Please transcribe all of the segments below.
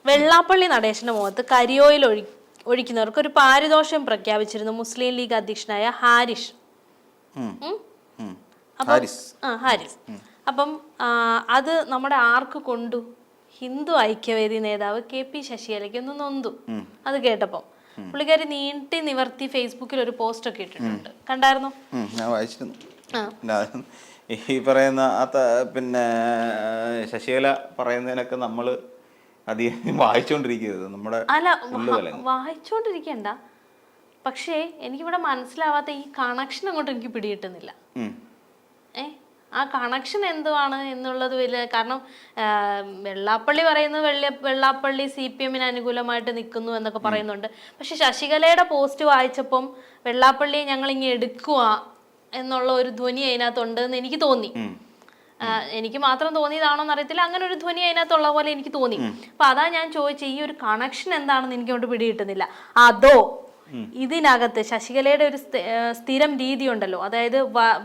വെള്ളാപ്പള്ളി നടേശന്റെ മുഖത്ത് കരിയോയിൽ ഒഴിക്കുന്നവർക്ക് ഒരു പാരിതോഷം പ്രഖ്യാപിച്ചിരുന്നു മുസ്ലിം ലീഗ് അധ്യക്ഷനായ ഹാരിസ്. അപ്പം അത് നമ്മുടെ ആർക്ക് കൊണ്ടു? ഹിന്ദു ഐക്യവേദി നേതാവ് KP ശശികലയ്ക്ക് ഒന്ന് നൊന്തു അത് കേട്ടപ്പം. പുള്ളിക്കാരി നീട്ടി നിവർത്തി ഫേസ്ബുക്കിൽ ഒരു പോസ്റ്റ് ഒക്കെ ഇട്ടിട്ടുണ്ട്, കണ്ടായിരുന്നു? ഞാൻ വായിച്ചിരുന്നു. ഈ പറയുന്ന പിന്നെ ശശികല പറയുന്നതിനൊക്കെ നമ്മള് അധികം വായിച്ചോണ്ടിരിക്കരുത്. നമ്മുടെ വായിച്ചോണ്ടിരിക്കണ്ട, പക്ഷേ എനിക്കിവിടെ മനസ്സിലാവാത്ത ഈ കണക്ഷൻ അങ്ങോട്ട് എനിക്ക് പിടികിട്ടുന്നില്ല. ആ കണക്ഷൻ എന്തുവാണ് എന്നുള്ളത് വലിയ, കാരണം വെള്ളാപ്പള്ളി പറയുന്നത് വെള്ളാപ്പള്ളി CPM അനുകൂലമായിട്ട് നിൽക്കുന്നു എന്നൊക്കെ പറയുന്നുണ്ട്. പക്ഷെ ശശികലയുടെ പോസ്റ്റ് വായിച്ചപ്പം വെള്ളാപ്പള്ളിയെ ഞങ്ങൾ ഇങ്ങനെ എടുക്കുക എന്നുള്ള ഒരു ധ്വനി അതിനകത്തുണ്ട് എന്ന് എനിക്ക് തോന്നി. എനിക്ക് മാത്രം തോന്നിയതാണോ എന്നറിയത്തില്ല, അങ്ങനെ ഒരു ധ്വനി അതിനകത്തുള്ള പോലെ എനിക്ക് തോന്നി. അപ്പൊ അതാ ഞാൻ ചോദിച്ചത്, ഈ ഒരു കണക്ഷൻ എന്താണെന്ന് എനിക്ക് കൊണ്ട് പിടികിട്ടുന്നില്ല. അതോ ഇതിനകത്ത് ശശികലയുടെ ഒരു സ്ഥിരം രീതി ഉണ്ടല്ലോ, അതായത്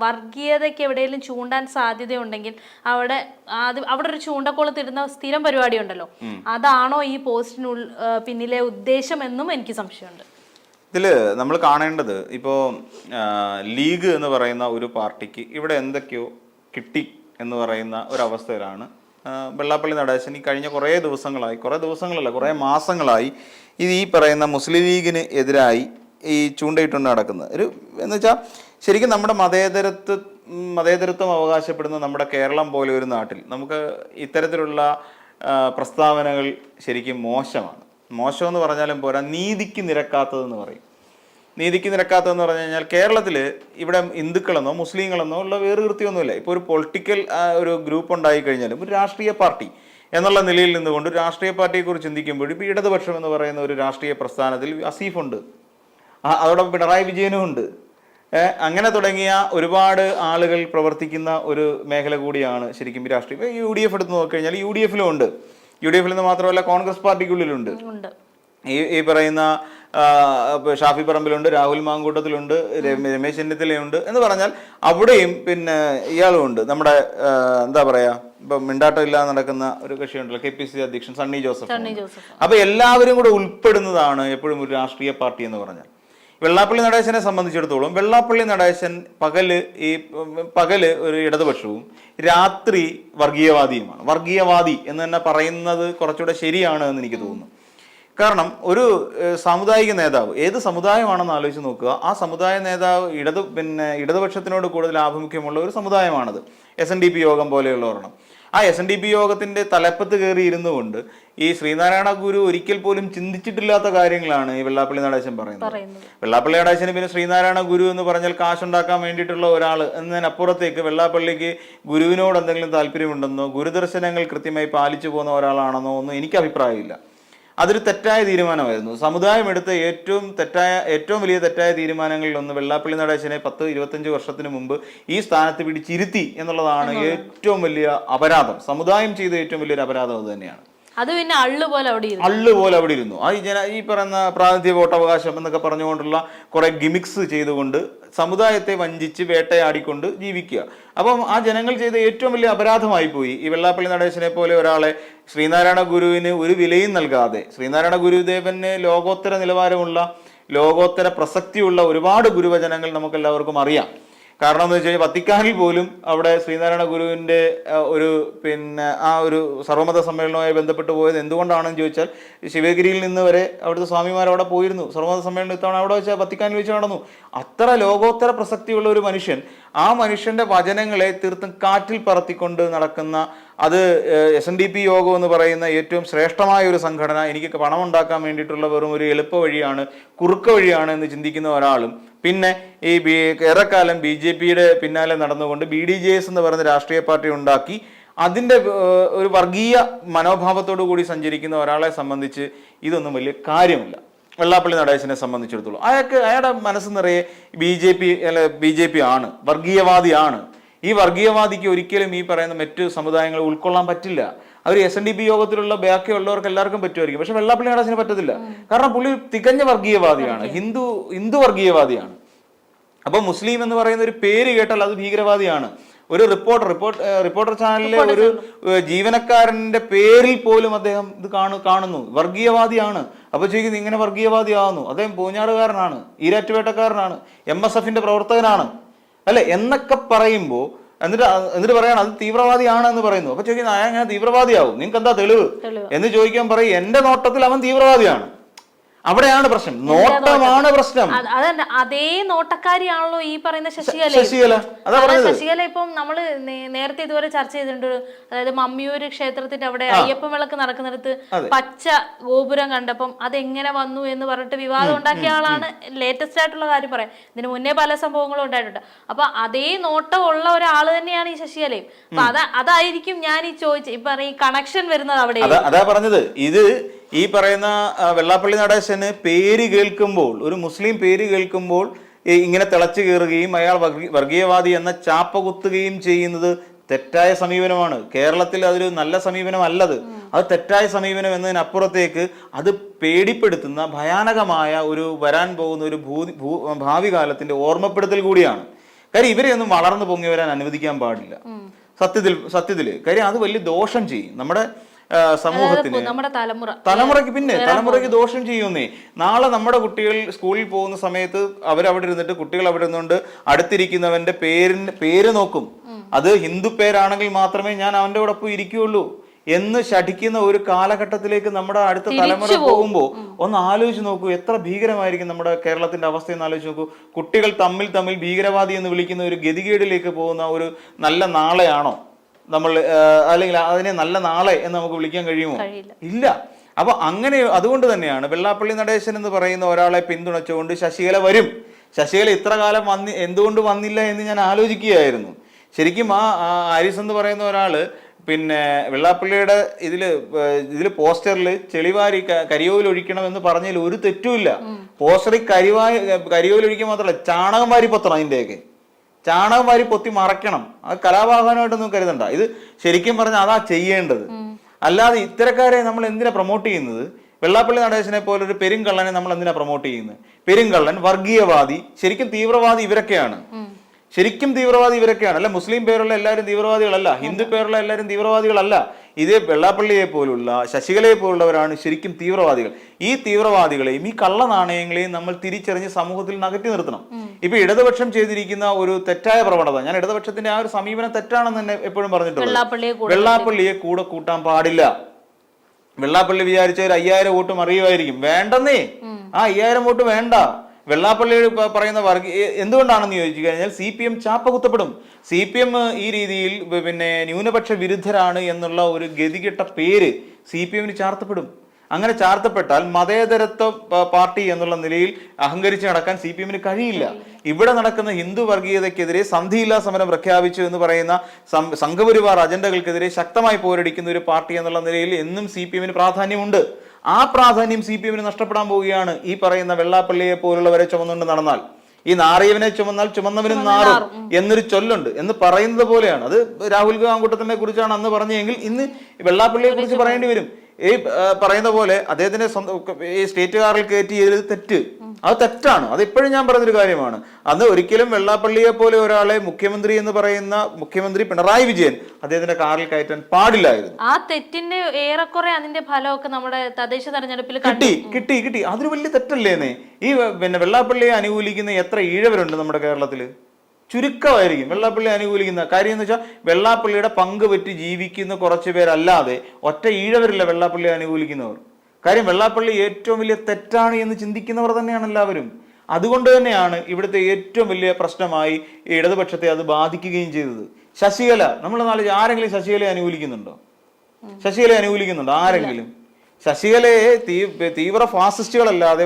വർഗീയതയ്ക്ക് എവിടെയെങ്കിലും ചൂണ്ടാൻ സാധ്യതയുണ്ടെങ്കിൽ അവിടെ ഒരു ചൂണ്ടക്കോളത്തിടുന്ന സ്ഥിരം പരിപാടി ഉണ്ടല്ലോ, അതാണോ ഈ പോസ്റ്റിന് പിന്നിലെ ഉദ്ദേശം എന്നും എനിക്ക് സംശയമുണ്ട്. ഇതില് നമ്മൾ കാണേണ്ടത്, ഇപ്പോ ലീഗ് എന്ന് പറയുന്ന ഒരു പാർട്ടിക്ക് ഇവിടെ എന്തൊക്കെയോ കിട്ടി എന്ന് പറയുന്ന ഒരവസ്ഥയിലാണ് വെള്ളാപ്പള്ളി നടേശൻ ഈ കഴിഞ്ഞ കുറേ കുറേ മാസങ്ങളായി ഇത് ഈ പറയുന്ന മുസ്ലിം ലീഗിന് എതിരായി ഈ ചൂണ്ടയിട്ടുകൊണ്ട് നടക്കുന്നത്. എന്ന് വെച്ചാൽ ശരിക്കും നമ്മുടെ മതേതരത്വം അവകാശപ്പെടുന്ന നമ്മുടെ കേരളം പോലെ ഒരു നാട്ടിൽ നമുക്ക് ഇത്തരത്തിലുള്ള പ്രസ്താവനകൾ ശരിക്കും മോശമാണ്. മോശമെന്ന് പറഞ്ഞാലും പോരാ, നീതിക്ക് നിരക്കാത്തതെന്ന് പറയും. നീതിക്ക് നിരക്കാത്തതെന്ന് പറഞ്ഞു കഴിഞ്ഞാൽ കേരളത്തിൽ ഇവിടെ ഹിന്ദുക്കളെന്നോ മുസ്ലിങ്ങളെന്നോ ഉള്ള വേറുകൃത്യമൊന്നുമില്ല. ഇപ്പോൾ ഒരു പൊളിറ്റിക്കൽ ഒരു ഗ്രൂപ്പ് ഉണ്ടായി കഴിഞ്ഞാലും ഒരു രാഷ്ട്രീയ പാർട്ടി എന്നുള്ള നിലയിൽ നിന്നുകൊണ്ട് രാഷ്ട്രീയ പാർട്ടിയെക്കുറിച്ച് ചിന്തിക്കുമ്പോൾ ഇപ്പോൾ ഇടതുപക്ഷം എന്ന് പറയുന്ന ഒരു രാഷ്ട്രീയ പ്രസ്ഥാനത്തിൽ അസീഫുണ്ട്, അതോടൊപ്പം പിണറായി വിജയനും ഉണ്ട്. അങ്ങനെ തുടങ്ങിയ ഒരുപാട് ആളുകൾ പ്രവർത്തിക്കുന്ന ഒരു മേഖല കൂടിയാണ് ശരിക്കും രാഷ്ട്രീയം. UDF എടുത്ത് നോക്കിക്കഴിഞ്ഞാൽ UDF-ലും ഉണ്ട്. UDF-ൽ നിന്ന് മാത്രമല്ല കോൺഗ്രസ് പാർട്ടിക്കുള്ളിലുണ്ട്. ഈ പറയുന്ന ഷാഫി പറമ്പിലുണ്ട്, രാഹുൽ മാങ്കൂട്ടത്തിലുണ്ട്, രമേശ് ചെന്നിത്തലയുണ്ട് എന്ന് പറഞ്ഞാൽ അവിടെയും പിന്നെ ഇയാളും ഉണ്ട്. നമ്മുടെ എന്താ പറയാ, ഇപ്പൊ മിണ്ടാട്ടം ഇല്ലാതെ നടക്കുന്ന ഒരു കക്ഷിയുണ്ടല്ലോ, KPCC അധ്യക്ഷൻ സണ്ണി ജോസഫ്. അപ്പൊ എല്ലാവരും കൂടെ ഉൾപ്പെടുന്നതാണ് എപ്പോഴും ഒരു രാഷ്ട്രീയ പാർട്ടി എന്ന് പറഞ്ഞാൽ. വെള്ളാപ്പള്ളി നടേശനെ സംബന്ധിച്ചിടത്തോളം വെള്ളാപ്പള്ളി നടേശൻ പകല് ഒരു ഇടതുപക്ഷവും രാത്രി വർഗീയവാദിയുമാണ്. വർഗീയവാദി എന്ന് തന്നെ പറയുന്നത് കുറച്ചുകൂടെ ശരിയാണ് എന്ന് എനിക്ക് തോന്നുന്നു. കാരണം ഒരു സാമുദായിക നേതാവ് ഏത് സമുദായമാണെന്ന് ആലോചിച്ച് നോക്കുക. ആ സമുദായ നേതാവ് ഇടതുപക്ഷത്തിനോട് കൂടുതൽ ആഭിമുഖ്യമുള്ള ഒരു സമുദായമാണത്. SNDP യോഗം പോലെയുള്ള ഒരെണ്ണം. ആ SNDP യോഗത്തിന്റെ തലപ്പത്ത് കയറി ഇരുന്നു കൊണ്ട് ഈ ശ്രീനാരായണ ഗുരു ഒരിക്കൽ പോലും ചിന്തിച്ചിട്ടില്ലാത്ത കാര്യങ്ങളാണ് ഈ വെള്ളാപ്പള്ളി നടേശൻ പറയുന്നത്. വെള്ളാപ്പള്ളി നടേശന് പിന്നെ ശ്രീനാരായണ ഗുരു എന്ന് പറഞ്ഞാൽ കാശുണ്ടാക്കാൻ വേണ്ടിയിട്ടുള്ള ഒരാൾ എന്നതിനപ്പുറത്തേക്ക് വെള്ളാപ്പള്ളിക്ക് ഗുരുവിനോട് എന്തെങ്കിലും താല്പര്യമുണ്ടെന്നോ ഗുരുദർശനങ്ങൾ കൃത്യമായി പാലിച്ചു പോകുന്ന ഒരാളാണെന്നോ ഒന്നും എനിക്ക് അഭിപ്രായമില്ല. അതൊരു തെറ്റായ തീരുമാനമായിരുന്നു. സമുദായം എടുത്ത ഏറ്റവും വലിയ തെറ്റായ തീരുമാനങ്ങളിലൊന്ന് വെള്ളാപ്പള്ളി നടേശനെ 10-25 വർഷത്തിന് മുമ്പ് ഈ സ്ഥാനത്ത് പിടിച്ചിരുത്തി എന്നുള്ളതാണ് ഏറ്റവും വലിയ അപരാധം. സമുദായം ചെയ്ത ഏറ്റവും വലിയൊരു അപരാധം അത് തന്നെയാണ്. അത് പിന്നെ അള്ളുപോലെ അവിടെ ഇരുന്നു. ഈ പറയുന്ന പ്രാതിനിധ്യ വോട്ടവകാശം എന്നൊക്കെ പറഞ്ഞുകൊണ്ടുള്ള കുറെ ഗിമിക്സ് ചെയ്തുകൊണ്ട് സമുദായത്തെ വഞ്ചിച്ച് വേട്ടയാടിക്കൊണ്ട് ജീവിക്കുക. അപ്പം ആ ജനങ്ങൾ ചെയ്ത ഏറ്റവും വലിയ അപരാധമായി പോയി ഈ വെള്ളാപ്പള്ളി നടേശനെ പോലെ ഒരാളെ ശ്രീനാരായണ ഗുരുവിന് ഒരു വിലയും നൽകാതെ, ശ്രീനാരായണ ഗുരുദേവന് ലോകോത്തര നിലവാരമുള്ള ലോകോത്തര പ്രസക്തിയുള്ള ഒരുപാട് ഗുരുവചനങ്ങൾ നമുക്കെല്ലാവർക്കും അറിയാം. കാരണം എന്ന് വെച്ച് കഴിഞ്ഞാൽ വത്തിക്കാനിൽ പോലും അവിടെ ശ്രീനാരായണ ഗുരുവിന്റെ ആ ഒരു സർവമത സമ്മേളനവുമായി ബന്ധപ്പെട്ട് പോയത് എന്തുകൊണ്ടാണെന്ന് ചോദിച്ചാൽ ശിവഗിരിയിൽ നിന്ന് വരെ അവിടുത്തെ സ്വാമിമാർ അവിടെ പോയിരുന്നു. സർവമത സമ്മേളനം ഇത്തവണ അവിടെ വെച്ചാൽ വത്തിക്കാനിൽ വെച്ച് നടന്നു. അത്ര ലോകോത്തര പ്രസക്തിയുള്ള ഒരു മനുഷ്യൻ, ആ മനുഷ്യന്റെ വചനങ്ങളെ തീർത്തും കാറ്റിൽ പറത്തിക്കൊണ്ട് നടക്കുന്ന, അത് SNDP യോഗം എന്ന് പറയുന്ന ഏറ്റവും ശ്രേഷ്ഠമായ ഒരു സംഘടന, എനിക്ക് പണം ഉണ്ടാക്കാൻ വേണ്ടിയിട്ടുള്ള വെറും ഒരു എളുപ്പ വഴിയാണ്, കുറുക്ക വഴിയാണ് എന്ന് ചിന്തിക്കുന്ന ഒരാളും, പിന്നെ ഈ ഏറെക്കാലം BJPയുടെ പിന്നാലെ നടന്നുകൊണ്ട് BDJS എന്ന് പറയുന്ന രാഷ്ട്രീയ പാർട്ടി ഉണ്ടാക്കി അതിൻ്റെ ഒരു വർഗീയ മനോഭാവത്തോടു കൂടി സഞ്ചരിക്കുന്ന ഒരാളെ സംബന്ധിച്ച് ഇതൊന്നും വലിയ കാര്യമില്ല. വെള്ളാപ്പള്ളി നടേശനെ സംബന്ധിച്ചിടത്തോളം അയാളുടെ മനസ്സ് നിറയെ BJP ആണ്, വർഗീയവാദിയാണ്. ഈ വർഗീയവാദിക്ക് ഒരിക്കലും ഈ പറയുന്ന മറ്റു സമുദായങ്ങളെ ഉൾക്കൊള്ളാൻ പറ്റില്ല. അവർ SNDP യോഗത്തിലുള്ള ബാക്കിയുള്ളവർക്ക് എല്ലാവർക്കും പറ്റുമായിരിക്കും, പക്ഷെ വെള്ളാപ്പള്ളി നടേശന് പറ്റത്തില്ല. കാരണം പുള്ളി തികഞ്ഞ വർഗീയവാദിയാണ്, ഹിന്ദു വർഗീയവാദിയാണ്. അപ്പൊ മുസ്ലിം എന്ന് പറയുന്ന ഒരു പേര് കേട്ടാൽ അത് ഭീകരവാദിയാണ്. ഒരു റിപ്പോർട്ടർ ചാനലിലെ ഒരു ജീവനക്കാരന്റെ പേരിൽ പോലും അദ്ദേഹം ഇത് കാണുന്നു, വർഗീയവാദിയാണ്. അപ്പൊ ചോദിക്കുന്നത് ഇങ്ങനെ വർഗീയവാദിയാവുന്നു, അദ്ദേഹം പൂഞ്ഞാറുകാരനാണ്, ഈരാറ്റുപേട്ടക്കാരനാണ്, MSF പ്രവർത്തകനാണ് അല്ലെ എന്നൊക്കെ പറയുമ്പോൾ എന്നിട്ട് പറയാണ് അത് തീവ്രവാദിയാണ് എന്ന് പറയുന്നു. അപ്പൊ ചോദിക്കുന്നത് അങ്ങനെ തീവ്രവാദിയാവും, നിങ്ങൾക്ക് എന്താ തെളിവ് എന്ന് ചോദിക്കാൻ പറയും എന്റെ നോട്ടത്തിൽ അവൻ തീവ്രവാദിയാണ്. അവിടെയാണ് പ്രശ്നം, നോട്ടമാണ് പ്രശ്നം. അതേ നോട്ടക്കാരിയാണല്ലോ ഈ പറയുന്ന ശശികല. ശശികല ഇപ്പം നമ്മള് നേരത്തെ ഇതുവരെ ചർച്ച ചെയ്തിട്ടുണ്ട്. അതായത് മമ്മിയൂര് ക്ഷേത്രത്തിന്റെ അവിടെ അയ്യപ്പൻ വിളക്ക് നടക്കുന്നിടത്ത് പച്ച ഗോപുരം കണ്ടപ്പം അതെങ്ങനെ വന്നു എന്ന് പറഞ്ഞിട്ട് വിവാദം ഉണ്ടാക്കിയ ആളാണ്. ലേറ്റസ്റ്റ് ആയിട്ടുള്ള കാര്യം പറയാം, ഇതിന് മുന്നേ പല സംഭവങ്ങളും ഉണ്ടായിട്ടുണ്ട്. അപ്പൊ അതേ നോട്ടം ഉള്ള ഒരാള് തന്നെയാണ് ഈ ശശികലയും. അപ്പൊ അതായിരിക്കും ഞാൻ ഈ ചോദിച്ചത്, ഇപ്പൊ ഈ കണക്ഷൻ വരുന്നത് അവിടെ. അതാ പറഞ്ഞത്, ഇത് ഈ പറയുന്ന വെള്ളാപ്പള്ളി നടേശന് പേര് കേൾക്കുമ്പോൾ, ഒരു മുസ്ലിം പേര് കേൾക്കുമ്പോൾ ഇങ്ങനെ തിളച്ചു കയറുകയും അയാൾ വർഗീയവാദി എന്ന ചാപ്പ കുത്തുകയും ചെയ്യുന്നത് തെറ്റായ സമീപനമാണ്. കേരളത്തിൽ അതൊരു നല്ല സമീപനമല്ലത്. അത് തെറ്റായ സമീപനം എന്നതിനപ്പുറത്തേക്ക് അത് പേടിപ്പെടുത്തുന്ന ഭയാനകമായ ഒരു വരാൻ പോകുന്ന ഒരു ഭാവി കാലത്തിന്റെ ഓർമ്മപ്പെടുത്തൽ കൂടിയാണ്. കാര്യം ഇവരെ ഒന്നും വളർന്നു പൊങ്ങി വരാൻ അനുവദിക്കാൻ പാടില്ല സത്യത്തില്. കാര്യം അത് വലിയ ദോഷം ചെയ്യും നമ്മുടെ സമൂഹത്തിന്, തലമുറയ്ക്ക് ദോഷം ചെയ്യുന്നേ. നാളെ നമ്മുടെ കുട്ടികൾ സ്കൂളിൽ പോകുന്ന സമയത്ത് അവരവിടെ ഇരുന്നിട്ട് കുട്ടികൾ അവിടെ ഇരുന്നുകൊണ്ട് അടുത്തിരിക്കുന്നവന്റെ പേര് നോക്കും. അത് ഹിന്ദു പേരാണെങ്കിൽ മാത്രമേ ഞാൻ അവന്റെ കൂടെ പോയി ഇരിക്കുകയുള്ളൂ എന്ന് ശഠിക്കുന്ന ഒരു കാലഘട്ടത്തിലേക്ക് നമ്മുടെ അടുത്ത തലമുറ പോകുമ്പോൾ ഒന്ന് ആലോചിച്ച് നോക്കൂ, എത്ര ഭീകരമായിരിക്കും നമ്മുടെ കേരളത്തിന്റെ അവസ്ഥ എന്ന് ആലോചിച്ച് നോക്കൂ. കുട്ടികൾ തമ്മിൽ ഭീകരവാദി എന്ന് വിളിക്കുന്ന ഒരു ഗതികേടിലേക്ക് പോകുന്ന ഒരു നല്ല നാളെയാണോ നമ്മൾ, അല്ലെങ്കിൽ അതിനെ നല്ല നാളെ എന്ന് നമുക്ക് വിളിക്കാൻ കഴിയുമോ? ഇല്ല. അപ്പൊ അങ്ങനെ അതുകൊണ്ട് തന്നെയാണ് വെള്ളാപ്പള്ളി നടേശൻ എന്ന് പറയുന്ന ഒരാളെ പിന്തുണച്ചുകൊണ്ട് ശശികല വരും. ശശികല ഇത്ര കാലം എന്തുകൊണ്ട് വന്നില്ല എന്ന് ഞാൻ ആലോചിക്കുകയായിരുന്നു. ശരിക്കും ആ ആരിസ് എന്ന് പറയുന്ന ഒരാള് പിന്നെ വെള്ളാപ്പള്ളിയുടെ ഇതില് പോസ്റ്ററിൽ ചെളിവാരി കരിയോയിൽ ഒഴിക്കണം എന്ന് പറഞ്ഞതിൽ ഒരു തെറ്റുമില്ല. പോസ്റ്ററിൽ കരിയോയിൽ ഒഴിക്കാൻ മാത്രമല്ല, ചാണകം വാരി പൊത്തണം, അതിന്റെയൊക്കെ ചാണകം വാരി പൊത്തി മറയ്ക്കണം. അത് കലാവാഹനമായിട്ടൊന്നും കരുതണ്ട. ഇത് ശരിക്കും പറഞ്ഞാൽ അതാ ചെയ്യേണ്ടത്. അല്ലാതെ ഇത്തരക്കാരെ നമ്മൾ എന്തിനാ പ്രൊമോട്ട് ചെയ്യുന്നത്? വെള്ളാപ്പള്ളി നടേശനെ പോലെ ഒരു പെരുങ്കള്ളനെ നമ്മൾ എന്തിനാ പ്രൊമോട്ട് ചെയ്യുന്നത്? പെരുങ്കള്ളൻ, വർഗീയവാദി, ശരിക്കും തീവ്രവാദി ഇവരൊക്കെയാണ്. അല്ല മുസ്ലിം പേരുള്ള എല്ലാവരും തീവ്രവാദികളല്ല, ഹിന്ദു പേരുള്ള എല്ലാവരും തീവ്രവാദികളല്ല. ഇതേ വെള്ളാപ്പള്ളിയെ പോലുള്ള ശശികലയെ പോലുള്ളവരാണ് ശരിക്കും തീവ്രവാദികൾ. ഈ തീവ്രവാദികളെയും ഈ കള്ള നാണയങ്ങളെയും നമ്മൾ തിരിച്ചറിഞ്ഞ് സമൂഹത്തിൽ നകറ്റി നിർത്തണം. ഇപ്പൊ ഇടതുപക്ഷം ചെയ്തിരിക്കുന്ന ഒരു തെറ്റായ പ്രവണത, ഞാൻ ഇടതുപക്ഷത്തിന്റെ ആ ഒരു സമീപനം തെറ്റാണെന്ന് തന്നെ എപ്പോഴും പറഞ്ഞിട്ടുണ്ട്. വെള്ളാപ്പള്ളിയെ കൂടെ കൂട്ടാൻ പാടില്ല. വെള്ളാപ്പള്ളി വിചാരിച്ച ഒരു 5000 വോട്ട് അറിയുമായിരിക്കും, വേണ്ടെന്നേ, ആ 5000 വോട്ട് വേണ്ട. വെള്ളാപ്പള്ളി പറയുന്ന എന്തുകൊണ്ടാണെന്ന് ചോദിച്ചു കഴിഞ്ഞാൽ CPM ചാപ്പ കുത്തപ്പെടും. CPM ഈ രീതിയിൽ പിന്നെ ന്യൂനപക്ഷ വിരുദ്ധരാണ് എന്നുള്ള ഒരു ഗതികെട്ട പേര് CPM ചാർത്തപ്പെടും. അങ്ങനെ ചാർത്തപ്പെട്ടാൽ മതേതരത്വ പാർട്ടി എന്നുള്ള നിലയിൽ അഹങ്കരിച്ച് നടക്കാൻ CPM കഴിയില്ല. ഇവിടെ നടക്കുന്ന ഹിന്ദു വർഗീയതയ്ക്കെതിരെ സന്ധിയില്ലാ സമരം പ്രഖ്യാപിച്ചു എന്ന് പറയുന്ന സംഘപരിവാർ അജണ്ടകൾക്കെതിരെ ശക്തമായി പോരടിക്കുന്ന ഒരു പാർട്ടി എന്നുള്ള നിലയിൽ എന്നും CPM പ്രാധാന്യമുണ്ട്. ആ പ്രാധാന്യം CPM നഷ്ടപ്പെടാൻ പോവുകയാണ് ഈ പറയുന്ന വെള്ളാപ്പള്ളിയെ പോലുള്ളവരെ ചുമന്നുകൊണ്ട് നടന്നാൽ. ഈ നാറിയവനെ ചുമന്നാൽ ചുമന്നവനും നാറും എന്നൊരു ചൊല്ലുണ്ട് എന്ന് പറയുന്നത് പോലെയാണ്. അത് രാഹുൽ ഗാംഗൂട്ടത്തിനെ കുറിച്ചാണ് അന്ന് പറഞ്ഞെങ്കിൽ ഇന്ന് വെള്ളാപ്പള്ളിയെ കുറിച്ച് പറയേണ്ടി വരും. ഈ പറയുന്ന പോലെ അദ്ദേഹത്തിന്റെ ഈ സ്റ്റേറ്റ് കാറിൽ കയറ്റി ചെയ്തത് തെറ്റ്, അത് തെറ്റാണ്. അത് ഇപ്പോഴും ഞാൻ പറഞ്ഞൊരു കാര്യമാണ്. അന്ന് ഒരിക്കലും വെള്ളാപ്പള്ളിയെ പോലെ ഒരാളെ മുഖ്യമന്ത്രി എന്ന് പറയുന്ന മുഖ്യമന്ത്രി പിണറായി വിജയൻ അദ്ദേഹത്തിന്റെ കാറിൽ കയറ്റാൻ പാടില്ലായിരുന്നു. ആ തെറ്റിന്റെ ഏറെക്കുറെ അതിന്റെ ഫലമൊക്കെ നമ്മുടെ തദ്ദേശ തെരഞ്ഞെടുപ്പിൽ കിട്ടി. അതൊരു വലിയ തെറ്റല്ലേന്നേ. ഈ പിന്നെ വെള്ളാപ്പള്ളിയെ അനുകൂലിക്കുന്ന എത്ര ഈഴവരുണ്ട് നമ്മുടെ കേരളത്തില്? ചുരുക്കമായിരിക്കും വെള്ളാപ്പള്ളി അനുകൂലിക്കുന്ന. കാര്യം എന്ന് വെച്ചാൽ വെള്ളാപ്പള്ളിയുടെ പങ്ക് പറ്റി ജീവിക്കുന്ന കുറച്ച് പേരല്ലാതെ ഒറ്റ ഈഴവരില്ല വെള്ളാപ്പള്ളിയെ അനുകൂലിക്കുന്നവർ. കാര്യം വെള്ളാപ്പള്ളി ഏറ്റവും വലിയ തെറ്റാണ് എന്ന് ചിന്തിക്കുന്നവർ തന്നെയാണ് എല്ലാവരും. അതുകൊണ്ട് തന്നെയാണ് ഇവിടുത്തെ ഏറ്റവും വലിയ പ്രശ്നമായി ഇടതുപക്ഷത്തെ അത് ബാധിക്കുകയും ചെയ്തത്. ശശികല, നമ്മൾ നാളെ ആരെങ്കിലും ശശികലയെ അനുകൂലിക്കുന്നുണ്ടോ? ആരെങ്കിലും? ശശികലയെ തീവ്ര ഫാസിസ്റ്റുകളല്ലാതെ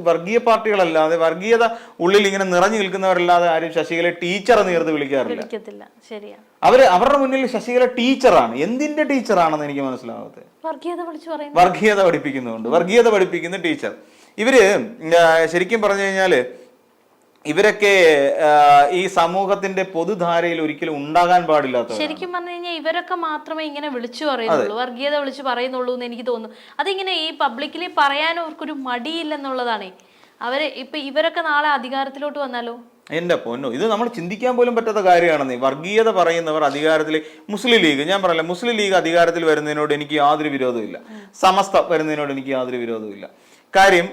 വർഗീയ പാർട്ടികളല്ലാതെ വർഗീയത ഉള്ളിൽ ഇങ്ങനെ നിറഞ്ഞു നിൽക്കുന്നവരല്ലാതെ ആരും ശശികലയെ ടീച്ചർ എന്ന് ചേർത്ത് വിളിക്കാറില്ല. അവരുടെ മുന്നിൽ ശശികല ടീച്ചറാണ്. എന്തിന്റെ ടീച്ചറാണെന്ന് എനിക്ക് മനസ്സിലാവാത്തത്. വർഗീയത പഠിപ്പിക്കുന്നുണ്ട്, വർഗീയത പഠിപ്പിക്കുന്ന ടീച്ചർ. ഇവര് ശരിക്കും പറഞ്ഞു കഴിഞ്ഞാല് ഇവരൊക്കെ ഈ സമൂഹത്തിന്റെ പൊതുധാരയിൽ ഒരിക്കലും ഉണ്ടാകാൻ പാടില്ലാത്ത. ശരിക്കും പറഞ്ഞു കഴിഞ്ഞാൽ ഇവരൊക്കെ മാത്രമേ ഇങ്ങനെ വിളിച്ചു പറയുന്നുള്ളൂ, വർഗീയത വിളിച്ചു പറയുന്നുള്ളൂ എന്ന് എനിക്ക് തോന്നുന്നു. അതിങ്ങനെ ഈ പബ്ലിക്കലി പറയാൻ അവർക്കൊരു മടിയില്ലെന്നുള്ളതാണ്. ഇവരൊക്കെ നാളെ അധികാരത്തിലോട്ട് വന്നാലോ? എൻ്റെ പൊന്നോ, ഇത് നമ്മൾ ചിന്തിക്കാൻ പോലും പറ്റാത്ത കാര്യമാണെന്നേ. വർഗീയത പറയുന്നവർ അധികാരത്തിൽ, മുസ്ലിം ലീഗ്, ഞാൻ പറയില്ല, മുസ്ലിം ലീഗ് അധികാരത്തിൽ വരുന്നതിനോട് എനിക്ക് യാതൊരു വിരോധമില്ല, സമസ്ത വരുന്നതിനോട് എനിക്ക് യാതൊരു വിരോധമില്ല. കാര്യം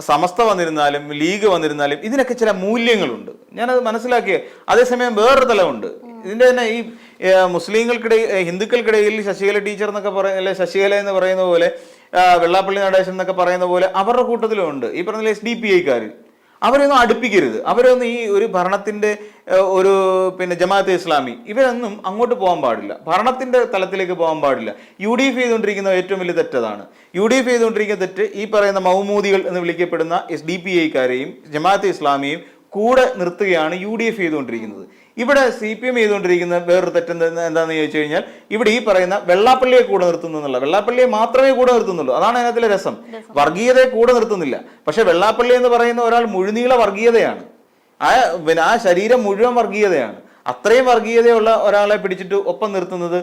സമസ്ത വന്നിരുന്നാലും ലീഗ് വന്നിരുന്നാലും ഇതിനൊക്കെ ചില മൂല്യങ്ങളുണ്ട്, ഞാനത് മനസ്സിലാക്കിയ. അതേസമയം വേറൊരു തലമുണ്ട് ഇതിൻ്റെ തന്നെ. ഈ മുസ്ലിങ്ങൾക്കിടയിൽ, ഹിന്ദുക്കൾക്കിടയിൽ ശശികല ടീച്ചർ എന്നൊക്കെ അല്ലെ ശശികല എന്ന് പറയുന്ന പോലെ, വെള്ളാപ്പള്ളി നടേശൻ എന്നൊക്കെ പറയുന്ന പോലെ അവരുടെ കൂട്ടത്തിലും ഉണ്ട് ഈ പറഞ്ഞ SDPI-ക്കാർ. അവരൊന്നും അടുപ്പിക്കരുത്, അവരൊന്നും ഈ ഒരു ഭരണത്തിന്റെ ഒരു ജമാഅത്തെ ഇസ്ലാമി ഇവരൊന്നും അങ്ങോട്ട് പോകാൻ പാടില്ല, ഭരണത്തിന്റെ തലത്തിലേക്ക് പോകാൻ പാടില്ല. UDF ചെയ്തുകൊണ്ടിരിക്കുന്ന ഏറ്റവും വലിയ തെറ്റതാണ്. UDF ചെയ്തുകൊണ്ടിരിക്കുന്ന തെറ്റ് ഈ പറയുന്ന മൗമൂദികൾ എന്ന് വിളിക്കപ്പെടുന്ന SDPI-ക്കാരെയും ജമാഅത്തെ ഇസ്ലാമിയെയും കൂടെ നിർത്തുകയാണ് UDF ചെയ്തുകൊണ്ടിരിക്കുന്നത്. ഇവിടെ CPM ചെയ്തുകൊണ്ടിരിക്കുന്ന വേറൊരു തെറ്റെന്താണെന്ന് ചോദിച്ചു കഴിഞ്ഞാൽ, ഇവിടെ ഈ പറയുന്ന വെള്ളാപ്പള്ളിയെ കൂടെ നിർത്തുന്നു എന്നുള്ള, വെള്ളാപ്പള്ളിയെ മാത്രമേ കൂടെ നിർത്തുന്നുള്ളൂ, അതാണ് അതിനകത്തിലെ രസം. വർഗീയതയെ കൂടെ നിർത്തുന്നില്ല. പക്ഷെ വെള്ളാപ്പള്ളി എന്ന് പറയുന്ന ഒരാൾ മുഴുനീള വർഗീയതയാണ്, ആ ശരീരം മുഴുവൻ വർഗീയതയാണ്. അത്രയും വർഗീയതയുള്ള ഒരാളെ പിടിച്ചിട്ട് ഒപ്പം നിർത്തുന്നത്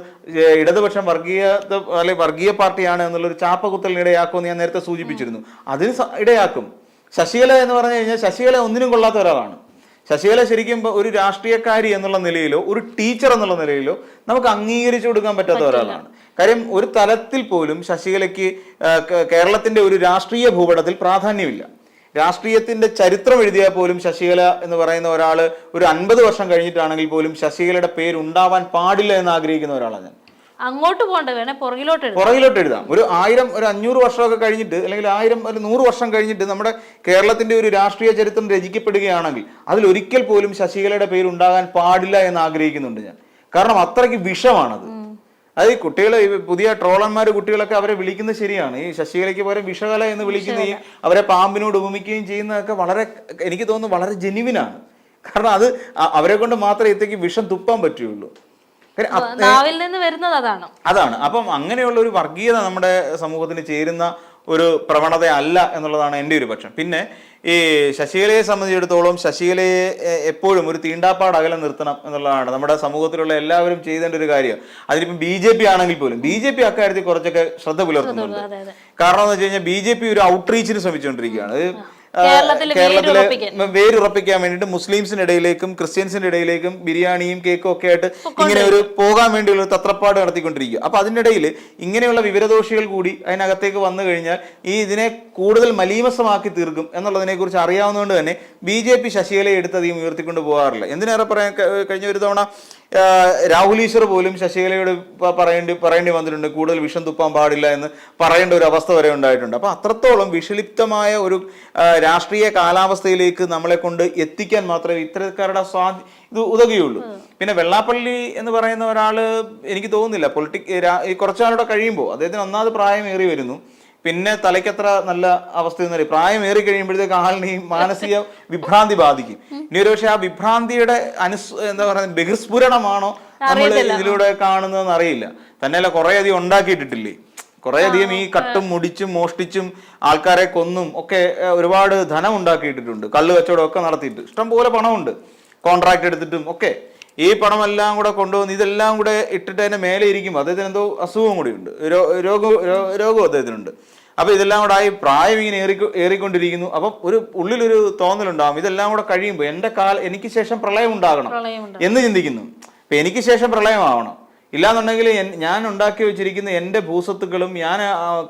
ഇടതുപക്ഷം വർഗീയ പാർട്ടിയാണ് എന്നുള്ളൊരു ചാപ്പകുത്തലിന് ഇടയാക്കുമെന്ന് ഞാൻ നേരത്തെ സൂചിപ്പിച്ചിരുന്നു. അതിന് ഇടയാക്കും. ശശികല എന്ന് പറഞ്ഞു കഴിഞ്ഞാൽ ശശികല ഒന്നിനും കൊള്ളാത്ത ഒരാളാണ്. ശശികല ശരിക്കും ഒരു രാഷ്ട്രീയക്കാരി എന്നുള്ള നിലയിലോ ഒരു ടീച്ചർ എന്നുള്ള നിലയിലോ നമുക്ക് അംഗീകരിച്ചു കൊടുക്കാൻ പറ്റാത്ത ഒരാളാണ്. കാര്യം ഒരു തലത്തിൽ പോലും ശശികലയ്ക്ക് കേരളത്തിന്റെ ഒരു രാഷ്ട്രീയ ഭൂപടത്തിൽ പ്രാധാന്യമില്ല. രാഷ്ട്രീയത്തിന്റെ ചരിത്രം എഴുതിയാൽ പോലും ശശികല എന്ന് പറയുന്ന ഒരാള് ഒരു 50 വർഷം കഴിഞ്ഞിട്ടാണെങ്കിൽ പോലും ശശികലയുടെ പേര് ഉണ്ടാവാൻ പാടില്ല എന്ന് ആഗ്രഹിക്കുന്ന ഒരാളാണ് ഞാൻ. അങ്ങോട്ട് പോകണ്ട, വേണേ പുറകിലോട്ട് എഴുതാം. ഒരു 1000 ഒരു 500 വർഷമൊക്കെ കഴിഞ്ഞിട്ട്, അല്ലെങ്കിൽ 1000 ഒരു 100 വർഷം കഴിഞ്ഞിട്ട് നമ്മുടെ കേരളത്തിന്റെ ഒരു രാഷ്ട്രീയ ചരിത്രം രചിക്കപ്പെടുകയാണെങ്കിൽ അതിൽ ഒരിക്കൽ പോലും ശശികലയുടെ പേര് ഉണ്ടാകാൻ പാടില്ല എന്ന് ആഗ്രഹിക്കുന്നുണ്ട് ഞാൻ. കാരണം അത്രയ്ക്ക് വിഷമാണത്. അത് ഈ കുട്ടികൾ, പുതിയ ട്രോളന്മാർ കുട്ടികളൊക്കെ അവരെ വിളിക്കുന്നത് ശരിയാണ്. ഈ ശശികലയ്ക്ക് പകരം വിഷകല എന്ന് വിളിക്കുകയും അവരെ പാമ്പിനോട് ഉപമിക്കുകയും ചെയ്യുന്നതൊക്കെ വളരെ, എനിക്ക് തോന്നുന്നു, വളരെ ജെന്യുവിനാണ്. കാരണം അത് അവരെ കൊണ്ട് മാത്രമേ ഇത്തേക്ക് വിഷം തുപ്പാൻ പറ്റുള്ളൂ. അതാണ്. അപ്പം അങ്ങനെയുള്ള ഒരു വർഗീയത നമ്മുടെ സമൂഹത്തിന് ചേരുന്ന ഒരു പ്രവണത അല്ല എന്നുള്ളതാണ് എൻ്റെ ഒരു പക്ഷം. പിന്നെ ഈ ശശികലയെ സംബന്ധിച്ചിടത്തോളം ശശികലയെ എപ്പോഴും ഒരു തീണ്ടാപ്പാട് അകലം നിർത്തണം എന്നുള്ളതാണ് നമ്മുടെ സമൂഹത്തിലുള്ള എല്ലാവരും ചെയ്തേണ്ട ഒരു കാര്യം. അതിലിപ്പം BJP ആണെങ്കിൽ പോലും BJP അക്കാര്യത്തിൽ കുറച്ചൊക്കെ ശ്രദ്ധ പുലർത്തുന്നുണ്ട്. കാരണം എന്ന് വെച്ച് കഴിഞ്ഞാൽ BJP ഒരു ഔട്ട്റീച്ചിന് ശ്രമിച്ചുകൊണ്ടിരിക്കുകയാണ്. കേരളത്തിലെ വേരുറപ്പിക്കാൻ വേണ്ടിയിട്ട് മുസ്ലിംസിന്റെ ഇടയിലേക്കും ക്രിസ്ത്യൻസിന്റെ ഇടയിലേക്കും ബിരിയാണിയും കേക്കും ഒക്കെ ആയിട്ട് ഇങ്ങനെ ഒരു പോകാൻ വേണ്ടിയുള്ള തത്രപ്പാട് നടത്തിക്കൊണ്ടിരിക്കുക. അപ്പൊ അതിനിടയിൽ ഇങ്ങനെയുള്ള വിവരദോഷികൾ കൂടി അതിനകത്തേക്ക് വന്നു കഴിഞ്ഞാൽ ഇതിനെ കൂടുതൽ മലീമസമാക്കി തീർക്കും എന്നുള്ളതിനെ കുറിച്ച് അറിയാവുന്നതുകൊണ്ട് തന്നെ BJP ശശികലയെ എടുത്തധികം ഉയർത്തിക്കൊണ്ട് പോകാറില്ല. എന്തിനേറെ പറയാൻ, കഴിഞ്ഞ ഒരു തവണ രാഹുൽ ഈശ്വർ പോലും ശശികലയോട് പറയേണ്ടി വന്നിട്ടുണ്ട്, കൂടുതൽ വിഷം തുപ്പാൻ പാടില്ല എന്ന് പറയേണ്ട ഒരു അവസ്ഥ വരെ ഉണ്ടായിട്ടുണ്ട്. അപ്പൊ അത്രത്തോളം വിഷലിപ്തമായ ഒരു രാഷ്ട്രീയ കാലാവസ്ഥയിലേക്ക് നമ്മളെ കൊണ്ട് എത്തിക്കാൻ മാത്രമേ ഇത്തരക്കാരുടെ ഇത് ഉതകുകയുള്ളൂ. പിന്നെ വെള്ളാപ്പള്ളി എന്ന് പറയുന്ന ഒരാള് എനിക്ക് തോന്നുന്നില്ല കുറച്ചാളുടെ കഴിയുമ്പോൾ അദ്ദേഹത്തിന് ഒന്നാമത് പ്രായമേറി വരുന്നു, പിന്നെ തലയ്ക്കത്ര നല്ല അവസ്ഥയൊന്നും പ്രായമേറി കഴിയുമ്പോഴത്തേക്ക് ആളിന് ഈ മാനസിക വിഭ്രാന്തി ബാധിക്കും. ഇനി ഒരു പക്ഷെ ആ വിഭ്രാന്തിയുടെ എന്താ പറയുക ബഹിർസ്ഫുരണമാണോ നമ്മൾ ഇതിലൂടെ കാണുന്നതെന്ന് അറിയില്ല. തന്നെയല്ല കുറെ അധികം ഉണ്ടാക്കിയിട്ടിട്ടില്ലേ, കുറെ അധികം ഈ കട്ടും മുടിച്ചും മോഷ്ടിച്ചും ആൾക്കാരെ കൊന്നും ഒക്കെ ഒരുപാട് ധനം ഉണ്ടാക്കിയിട്ടിട്ടുണ്ട്. കള്ള് കച്ചവടം ഒക്കെ നടത്തിയിട്ട് ഇഷ്ടംപോലെ പണമുണ്ട്, കോൺട്രാക്ട് എടുത്തിട്ടും ഒക്കെ. ഈ പണമെല്ലാം കൂടെ കൊണ്ടുവന്ന് ഇതെല്ലാം കൂടെ ഇട്ടിട്ട് അതിന്റെ മേലെ ഇരിക്കുമ്പോൾ അദ്ദേഹത്തിന് എന്തോ അസുഖം കൂടി ഉണ്ട്, രോഗവും അദ്ദേഹത്തിനുണ്ട്. അപ്പൊ ഇതെല്ലാം കൂടെ ആയി പ്രായം ഇങ്ങനെ ഏറിക്കൊണ്ടിരിക്കുന്നു. അപ്പം ഒരു ഉള്ളിലൊരു തോന്നലുണ്ടാകും, ഇതെല്ലാം കൂടെ കഴിയുമ്പോൾ എനിക്ക് ശേഷം പ്രളയം ഉണ്ടാകണം എന്ന് ചിന്തിക്കുന്നു. അപ്പൊ എനിക്ക് ശേഷം പ്രളയമാവണം, ഇല്ലാന്നുണ്ടെങ്കിൽ ഞാൻ ഉണ്ടാക്കി വെച്ചിരിക്കുന്ന എൻ്റെ ഭൂസ്വത്തുക്കളും ഞാൻ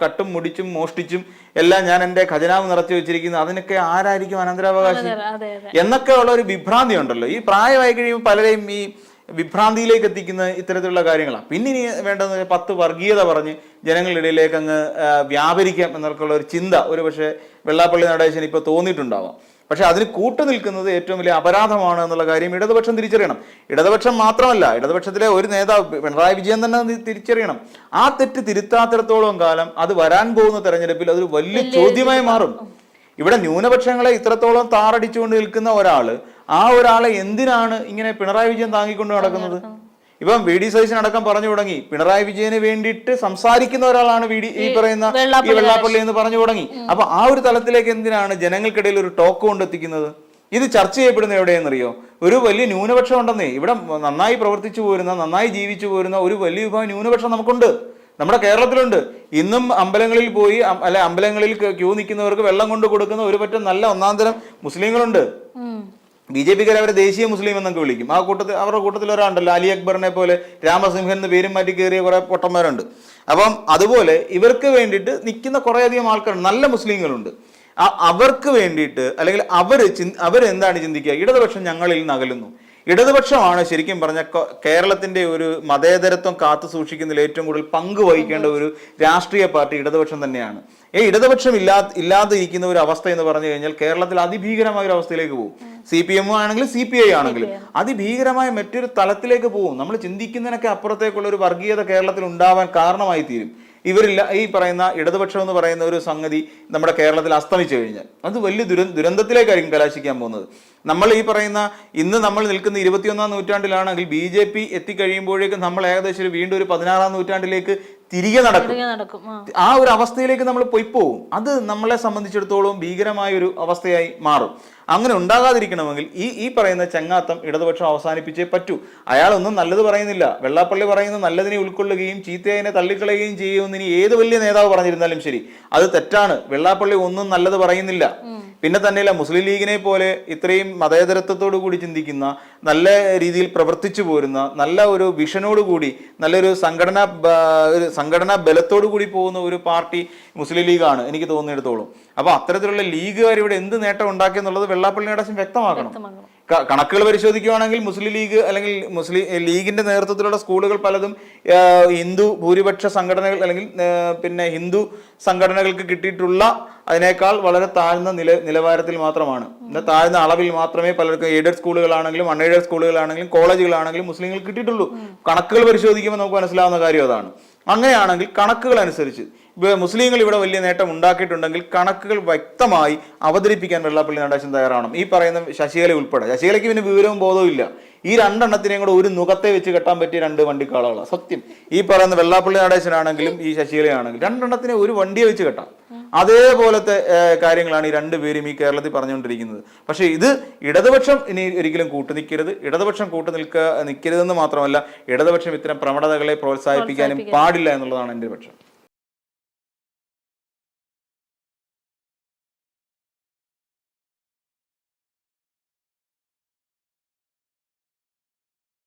കട്ടും മുടിച്ചും മോഷ്ടിച്ചും എല്ലാം ഞാൻ എൻ്റെ ഖജനാവ് നിറച്ചു വെച്ചിരിക്കുന്നു, അതിനൊക്കെ ആരായിരിക്കും അനന്തരാവകാശി എന്നൊക്കെ ഉള്ള ഒരു വിഭ്രാന്തി ഉണ്ടല്ലോ. ഈ പ്രായമായി കഴിയുമ്പോൾ പലരെയും ഈ വിഭ്രാന്തിയിലേക്ക് എത്തിക്കുന്ന ഇത്തരത്തിലുള്ള കാര്യങ്ങളാണ്. പിന്നെ ഇനി വേണ്ടത് 10 വർഗീയത പറഞ്ഞ് ജനങ്ങളുടെ ഇടയിലേക്ക് അങ്ങ് വ്യാപരിക്കാം എന്നൊക്കെയുള്ള ഒരു ചിന്ത ഒരു പക്ഷേ വെള്ളാപ്പള്ളി നടേശന് ഇപ്പോൾ തോന്നിയിട്ടുണ്ടാവാം. പക്ഷെ അതിന് കൂട്ടു നിൽക്കുന്നത് ഏറ്റവും വലിയ അപരാധമാണ് എന്നുള്ള കാര്യം ഇടതുപക്ഷം തിരിച്ചറിയണം. ഇടതുപക്ഷം മാത്രമല്ല, ഇടതുപക്ഷത്തിലെ ഒരു നേതാവ് പിണറായി വിജയൻ തന്നെ തിരിച്ചറിയണം. ആ തെറ്റ് തിരുത്താത്തിടത്തോളം കാലം അത് വരാൻ പോകുന്ന തെരഞ്ഞെടുപ്പിൽ അതൊരു വലിയ ചോദ്യമായി മാറും. ഇവിടെ ന്യൂനപക്ഷങ്ങളെ ഇത്രത്തോളം താറടിച്ചുകൊണ്ട് നിൽക്കുന്ന ഒരാളെ എന്തിനാണ് ഇങ്ങനെ പിണറായി വിജയൻ താങ്ങിക്കൊണ്ട് നടക്കുന്നത്? ഇപ്പം VD സതീശൻ അടക്കം പറഞ്ഞു തുടങ്ങി, പിണറായി വിജയന് വേണ്ടിയിട്ട് സംസാരിക്കുന്ന ഒരാളാണ് ഈ പറയുന്ന ഈ വെള്ളാപ്പള്ളി എന്ന് പറഞ്ഞു തുടങ്ങി. അപ്പൊ ആ ഒരു തലത്തിലേക്ക് എന്തിനാണ് ജനങ്ങൾക്കിടയിൽ ഒരു ടോക്ക് കൊണ്ടെത്തിക്കുന്നത്? ഇത് ചർച്ച ചെയ്യപ്പെടുന്ന എവിടെയെന്നറിയോ? ഒരു വലിയ ന്യൂനപക്ഷം ഉണ്ടെന്നേ. ഇവിടെ നന്നായി പ്രവർത്തിച്ചു പോരുന്ന, നന്നായി ജീവിച്ചു പോരുന്ന ഒരു വലിയ വിഭാഗം ന്യൂനപക്ഷം നമുക്കുണ്ട്, നമ്മുടെ കേരളത്തിലുണ്ട്. ഇന്നും അമ്പലങ്ങളിൽ പോയി അമ്പലങ്ങളിൽ ക്യൂ നിൽക്കുന്നവർക്ക് വെള്ളം കൊണ്ട് കൊടുക്കുന്ന ഒരു പറ്റം നല്ല ഒന്നാന്തരം മുസ്ലിങ്ങളുണ്ട്. BJP-ക്കാർ അവരെ ദേശീയ മുസ്ലിം എന്നൊക്കെ വിളിക്കും. ആ കൂട്ടത്തിൽ അവരുടെ കൂട്ടത്തിൽ ഒരാളുണ്ടല്ലോ, അലി അക്ബറിനെ പോലെ രാമസിംഹൻ എന്ന് പേരും മാറ്റി കയറിയ കുറെ പൊട്ടന്മാരുണ്ട്. അപ്പം അതുപോലെ ഇവർക്ക് വേണ്ടിയിട്ട് നിൽക്കുന്ന കുറേയധികം ആൾക്കാരുണ്ട്, നല്ല മുസ്ലിങ്ങളുണ്ട്. അവർക്ക് വേണ്ടിയിട്ട് അല്ലെങ്കിൽ അവരെന്താണ് ചിന്തിക്കുക, ഇടതുപക്ഷം ഞങ്ങളിൽ നിന്ന് അകലുന്നു. ഇടതുപക്ഷമാണ് ശരിക്കും പറഞ്ഞ കേരളത്തിന്റെ ഒരു മതേതരത്വം കാത്തു സൂക്ഷിക്കുന്നതിൽ ഏറ്റവും കൂടുതൽ പങ്ക് വഹിക്കേണ്ട ഒരു രാഷ്ട്രീയ പാർട്ടി ഇടതുപക്ഷം തന്നെയാണ്. ഇടതുപക്ഷം ഇല്ലാതെ ഇരിക്കുന്ന ഒരു അവസ്ഥ എന്ന് പറഞ്ഞു കഴിഞ്ഞാൽ കേരളത്തിൽ അതിഭീകരമായ ഒരു അവസ്ഥയിലേക്ക് പോകും. CPM ആണെങ്കിലും CPI ആണെങ്കിലും അതിഭീകരമായ മറ്റൊരു തലത്തിലേക്ക് പോകും. നമ്മൾ ചിന്തിക്കുന്നതിനൊക്കെ അപ്പുറത്തേക്കുള്ള ഒരു വർഗീയത കേരളത്തിൽ ഉണ്ടാവാൻ കാരണമായി തീരും. ഈ പറയുന്ന ഇടതുപക്ഷം എന്ന് പറയുന്ന ഒരു സംഗതി നമ്മുടെ കേരളത്തിൽ അസ്തമിച്ചു കഴിഞ്ഞാൽ അത് വലിയ ദുരന്തത്തിലേക്കായിരിക്കും കലാശിക്കാൻ പോകുന്നത്. നമ്മൾ ഈ പറയുന്ന ഇന്ന് നമ്മൾ നിൽക്കുന്ന 21-ാം നൂറ്റാണ്ടിലാണെങ്കിൽ BJP എത്തിക്കഴിയുമ്പോഴേക്കും നമ്മൾ ഏകദേശം വീണ്ടും ഒരു 16-ാം നൂറ്റാണ്ടിലേക്ക് തിരികെ നടക്കും. ആ ഒരു അവസ്ഥയിലേക്ക് നമ്മൾ പോവും. അത് നമ്മളെ സംബന്ധിച്ചിടത്തോളം ഭീകരമായ ഒരു അവസ്ഥയായി മാറും. അങ്ങനെ ഉണ്ടാകാതിരിക്കണമെങ്കിൽ ഈ പറയുന്ന ചങ്ങാത്തം ഇടതുപക്ഷം അവസാനിപ്പിച്ചേ പറ്റൂ. അയാളൊന്നും നല്ലത് പറയുന്നില്ല. വെള്ളാപ്പള്ളി പറയുന്ന നല്ലതിനെ ഉൾക്കൊള്ളുകയും ചീത്തയെ തള്ളിക്കളയുകയും ചെയ്യുമെന്ന് ഇനി ഏത് വലിയ നേതാവ് പറഞ്ഞിരുന്നാലും ശരി, അത് തെറ്റാണ്. വെള്ളാപ്പള്ളി ഒന്നും നല്ലത് പറയുന്നില്ല. പിന്നെ തന്നെയല്ല, മുസ്ലിം ലീഗിനെ പോലെ ഇത്രയും മതേതരത്വത്തോടു കൂടി ചിന്തിക്കുന്ന, നല്ല രീതിയിൽ പ്രവർത്തിച്ചു പോരുന്ന, നല്ല ഒരു വിഷനോടുകൂടി നല്ലൊരു സംഘടനാ ബലത്തോടു കൂടി പോകുന്ന ഒരു പാർട്ടി മുസ്ലിം ലീഗാണ് എനിക്ക് തോന്നിയിടത്തോളം. അപ്പൊ അത്തരത്തിലുള്ള ലീഗുകാർ ഇവിടെ എന്ത് നേട്ടം ഉണ്ടാക്കിയെന്നുള്ളത് വെള്ളാപ്പള്ളി നടേശൻ വ്യക്തമാക്കണം. കണക്കുകൾ പരിശോധിക്കുകയാണെങ്കിൽ മുസ്ലിം ലീഗ് അല്ലെങ്കിൽ മുസ്ലിം ലീഗിന്റെ നേതൃത്വത്തിലുള്ള സ്കൂളുകൾ പലതും ഹിന്ദു ഭൂരിപക്ഷ സംഘടനകൾ അല്ലെങ്കിൽ പിന്നെ ഹിന്ദു സംഘടനകൾക്ക് കിട്ടിയിട്ടുള്ള അതിനേക്കാൾ വളരെ താഴ്ന്ന നിലവാരത്തിൽ മാത്രമാണ്, താഴ്ന്ന അളവിൽ മാത്രമേ പലർക്കും എയ്ഡഡ് സ്കൂളുകളാണെങ്കിലും അൺഎയ്ഡഡ് സ്കൂളുകളാണെങ്കിലും കോളേജുകളാണെങ്കിലും മുസ്ലിങ്ങൾക്ക് കിട്ടിയിട്ടുള്ളൂ. കണക്കുകൾ പരിശോധിക്കുമ്പോൾ നമുക്ക് മനസ്സിലാവുന്ന കാര്യം അതാണ്. അങ്ങനെയാണെങ്കിൽ കണക്കുകൾ അനുസരിച്ച് മുസ്ലിങ്ങൾ ഇവിടെ വലിയ നേട്ടം ഉണ്ടാക്കിയിട്ടുണ്ടെങ്കിൽ കണക്കുകൾ വ്യക്തമായി അവതരിപ്പിക്കാൻ വെള്ളാപ്പള്ളി നടേശൻ തയ്യാറാണ്. ഈ പറയുന്ന ശശികല ഉൾപ്പെടെ, ശശികലയ്ക്ക് പിന്നെ വിവരവും ബോധവും ഇല്ല. ഈ രണ്ടെണ്ണത്തിനെയും കൂടെ ഒരു നുകത്തെ വെച്ച് കെട്ടാൻ പറ്റിയ രണ്ട് വണ്ടിക്കാളാണ് സത്യം. ഈ പറയുന്ന വെള്ളാപ്പള്ളി നടേശനാണെങ്കിലും ഈ ശശികലയാണെങ്കിലും രണ്ടെണ്ണത്തിനെ ഒരു വണ്ടിയെ വെച്ച് കെട്ടാം. അതേപോലത്തെ കാര്യങ്ങളാണ് ഈ രണ്ടുപേരും ഈ കേരളത്തിൽ പറഞ്ഞുകൊണ്ടിരിക്കുന്നത്. പക്ഷേ ഇത് ഇടതുപക്ഷം ഇനി ഒരിക്കലും കൂട്ടുനിൽക്കരുത്. ഇടതുപക്ഷം നിൽക്കരുതെന്ന് മാത്രമല്ല, ഇടതുപക്ഷം ഇത്തരം പ്രവണതകളെ പ്രോത്സാഹിപ്പിക്കാനും പാടില്ല എന്നുള്ളതാണ് എൻ്റെ പക്ഷം.